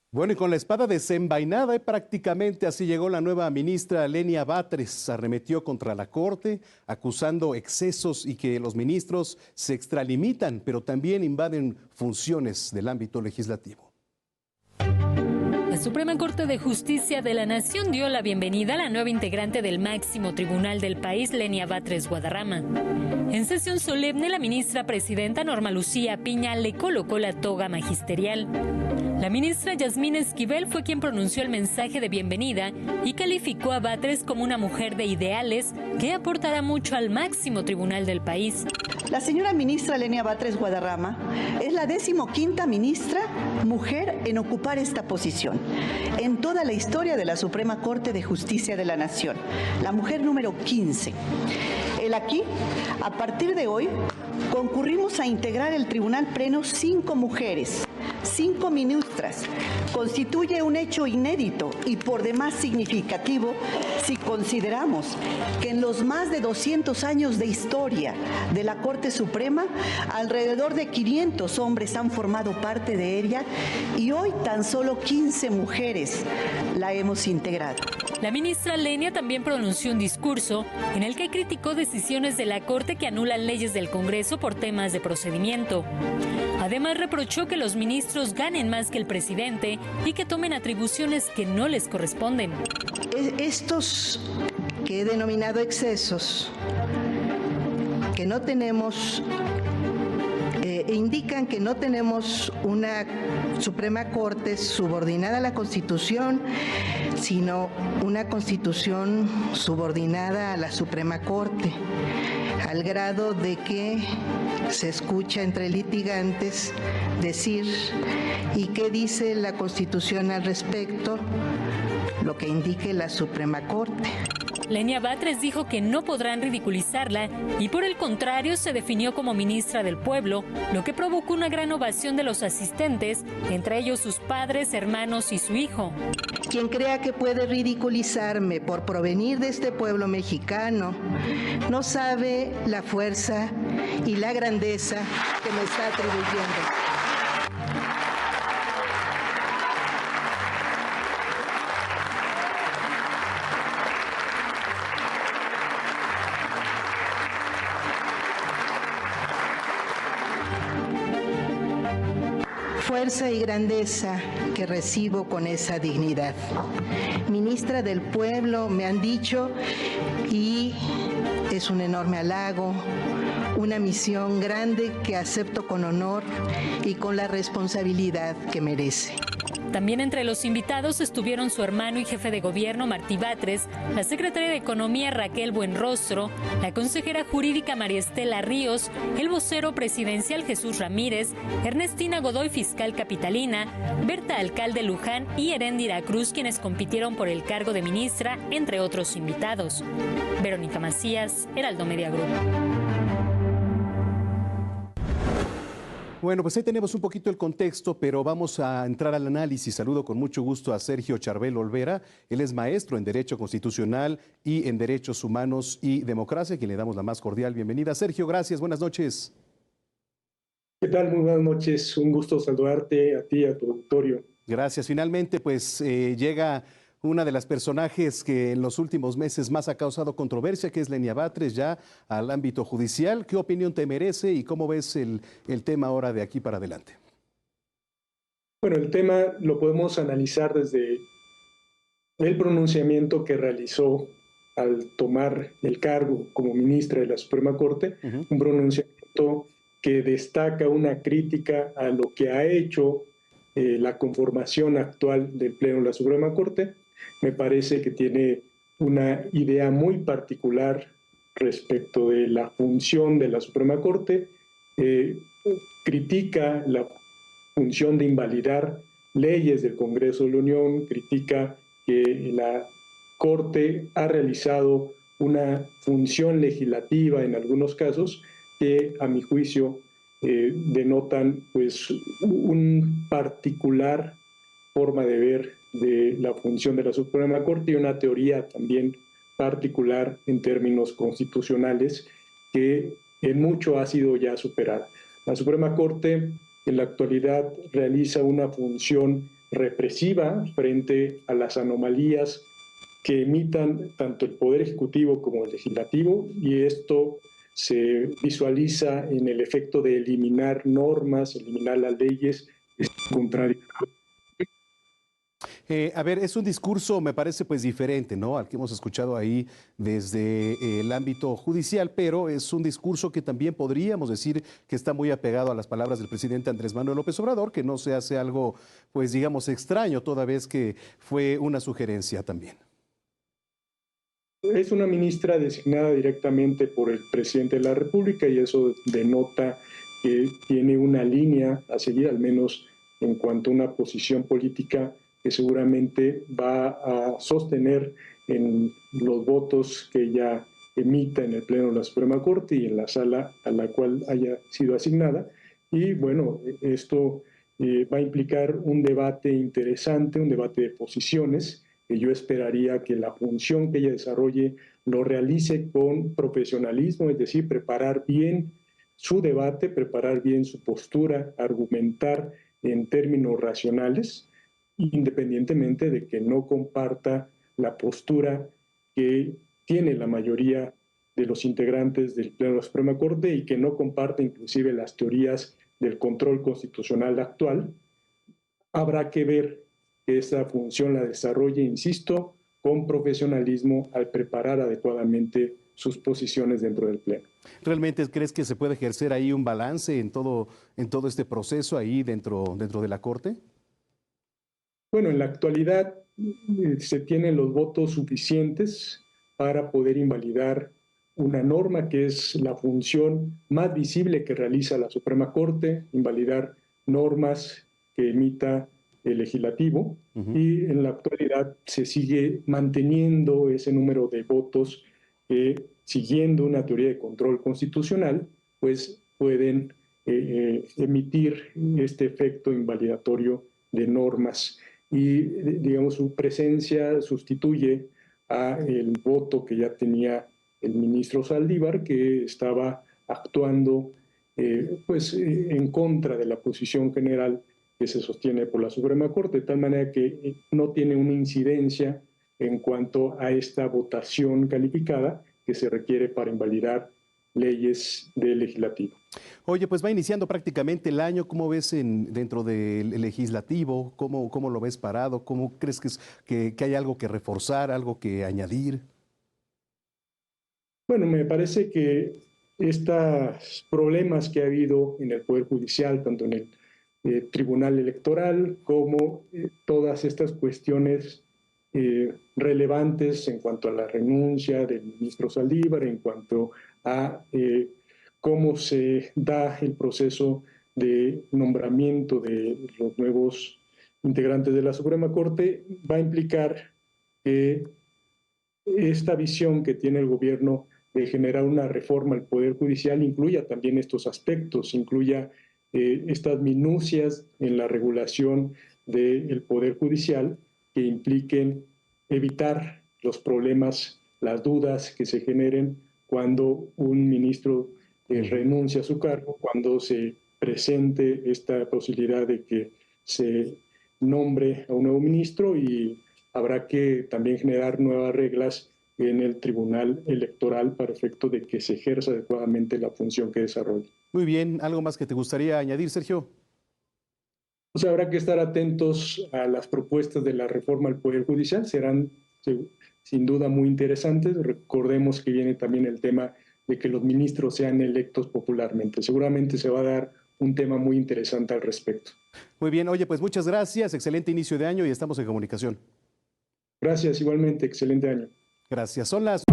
Bueno, y con la espada desenvainada, prácticamente así llegó la nueva ministra Lenia Batres. Arremetió contra la Corte, acusando excesos y que los ministros se extralimitan, pero también invaden funciones del ámbito legislativo. La Suprema Corte de Justicia de la Nación dio la bienvenida a la nueva integrante del máximo tribunal del país, Lenia Batres Guadarrama. En sesión solemne, la ministra presidenta Norma Lucía Piña le colocó la toga magisterial. La ministra Yasmín Esquivel fue quien pronunció el mensaje de bienvenida y calificó a Batres como una mujer de ideales que aportará mucho al máximo tribunal del país. La señora ministra Lenia Batres Guadarrama es la 15ª ministra mujer en ocupar esta posición en toda la historia de la Suprema Corte de Justicia de la Nación, la mujer número 15. Aquí, a partir de hoy, concurrimos a integrar el Tribunal Pleno 5 mujeres, 5 ministras. Constituye un hecho inédito y por demás significativo si consideramos que en los más de 200 años de historia de la Corte Suprema, alrededor de 500 hombres han formado parte de ella y hoy tan solo 15 mujeres la hemos integrado. La ministra Lenia también pronunció un discurso en el que criticó decisiones de la Corte que anulan leyes del Congreso por temas de procedimiento. Además, reprochó que los ministros ganen más que el presidente y que tomen atribuciones que no les corresponden. Estos que he denominado excesos, que no tenemos, indican que no tenemos una Suprema Corte subordinada a la Constitución, sino una Constitución subordinada a la Suprema Corte, al grado de que se escucha entre litigantes decir ¿y qué dice la Constitución al respecto? Lo que indique la Suprema Corte. Lenia Batres dijo que no podrán ridiculizarla y por el contrario se definió como ministra del pueblo, lo que provocó una gran ovación de los asistentes, entre ellos sus padres, hermanos y su hijo. Quien crea que puede ridiculizarme por provenir de este pueblo mexicano, no sabe la fuerza y la grandeza que me está atribuyendo. Fuerza y grandeza que recibo con esa dignidad. Ministra del pueblo, me han dicho, y es un enorme halago, una misión grande que acepto con honor y con la responsabilidad que merece. También entre los invitados estuvieron su hermano y jefe de gobierno Martí Batres, la secretaria de Economía Raquel Buenrostro, la consejera jurídica María Estela Ríos, el vocero presidencial Jesús Ramírez, Ernestina Godoy, fiscal capitalina, Berta Alcalde Luján y Heréndira Cruz, quienes compitieron por el cargo de ministra, entre otros invitados. Verónica Macías, Heraldo Media Group. Bueno, pues ahí tenemos un poquito el contexto, pero vamos a entrar al análisis. Saludo con mucho gusto a Sergio Charbel Olvera. Él es maestro en Derecho Constitucional y en Derechos Humanos y Democracia, a quien le damos la más cordial bienvenida. Sergio, gracias. Buenas noches. ¿Qué tal? Muy buenas noches. Un gusto saludarte a ti y a tu auditorio. Gracias. Finalmente, pues llega una de las personajes que en los últimos meses más ha causado controversia, que es Lenia Batres, ya al ámbito judicial. ¿Qué opinión te merece y cómo ves el tema ahora de aquí para adelante? Bueno, el tema lo podemos analizar desde el pronunciamiento que realizó al tomar el cargo como ministra de la Suprema Corte, un pronunciamiento que destaca una crítica a lo que ha hecho la conformación actual del Pleno de la Suprema Corte. Me parece que tiene una idea muy particular respecto de la función de la Suprema Corte, critica la función de invalidar leyes del Congreso de la Unión, critica que la Corte ha realizado una función legislativa en algunos casos que, a mi juicio, denotan pues un particular forma de ver de la función de la Suprema Corte y una teoría también particular en términos constitucionales que en mucho ha sido ya superada. La Suprema Corte en la actualidad realiza una función represiva frente a las anomalías que emitan tanto el Poder Ejecutivo como el Legislativo, y esto se visualiza en el efecto de eliminar normas, eliminar las leyes contrarias. A ver, es un discurso, me parece, pues diferente, ¿no? Al que hemos escuchado ahí desde el ámbito judicial, pero es un discurso que también podríamos decir que está muy apegado a las palabras del presidente Andrés Manuel López Obrador, que no se hace algo, pues digamos, extraño, toda vez que fue una sugerencia también. Es una ministra designada directamente por el presidente de la República y eso denota que tiene una línea a seguir, al menos en cuanto a una posición política que seguramente va a sostener en los votos que ella emita en el Pleno de la Suprema Corte y en la sala a la cual haya sido asignada. Y bueno, esto va a implicar un debate interesante, un debate de posiciones, que yo esperaría que la función que ella desarrolle lo realice con profesionalismo, es decir, preparar bien su debate, preparar bien su postura, argumentar en términos racionales, independientemente de que no comparta la postura que tiene la mayoría de los integrantes del Pleno de la Suprema Corte y que no comparte inclusive las teorías del control constitucional actual. Habrá que ver que esa función la desarrolle, insisto, con profesionalismo al preparar adecuadamente sus posiciones dentro del Pleno. ¿Realmente crees que se puede ejercer ahí un balance en todo este proceso ahí dentro de la Corte? Bueno, en la actualidad se tienen los votos suficientes para poder invalidar una norma que es la función más visible que realiza la Suprema Corte, invalidar normas que emita el Legislativo, y en la actualidad se sigue manteniendo ese número de votos que, siguiendo una teoría de control constitucional, pues pueden emitir este efecto invalidatorio de normas. Y, digamos, su presencia sustituye a el voto que ya tenía el ministro Saldívar, que estaba actuando en contra de la posición general que se sostiene por la Suprema Corte, de tal manera que no tiene una incidencia en cuanto a esta votación calificada que se requiere para invalidar leyes del Legislativo. Oye, pues va iniciando prácticamente el año. ¿Cómo ves dentro del Legislativo? ¿Cómo lo ves parado? ¿Cómo crees que hay algo que reforzar, algo que añadir? Bueno, me parece que estos problemas que ha habido en el Poder Judicial, tanto en el Tribunal Electoral, como todas estas cuestiones relevantes en cuanto a la renuncia del ministro Saldívar, en cuanto a cómo se da el proceso de nombramiento de los nuevos integrantes de la Suprema Corte, va a implicar que esta visión que tiene el gobierno de generar una reforma al Poder Judicial incluya también estos aspectos, incluya estas minucias en la regulación del Poder Judicial que impliquen evitar los problemas, las dudas que se generen cuando un ministro renuncia a su cargo, cuando se presente esta posibilidad de que se nombre a un nuevo ministro, y habrá que también generar nuevas reglas en el Tribunal Electoral para efecto de que se ejerza adecuadamente la función que desarrolla. Muy bien, ¿algo más que te gustaría añadir, Sergio? Pues habrá que estar atentos a las propuestas de la reforma al Poder Judicial, serán sin duda muy interesantes. Recordemos que viene también el tema de que los ministros sean electos popularmente. Seguramente se va a dar un tema muy interesante al respecto. Muy bien, oye, pues muchas gracias, excelente inicio de año y estamos en comunicación. Gracias, igualmente, excelente año. Gracias, son las...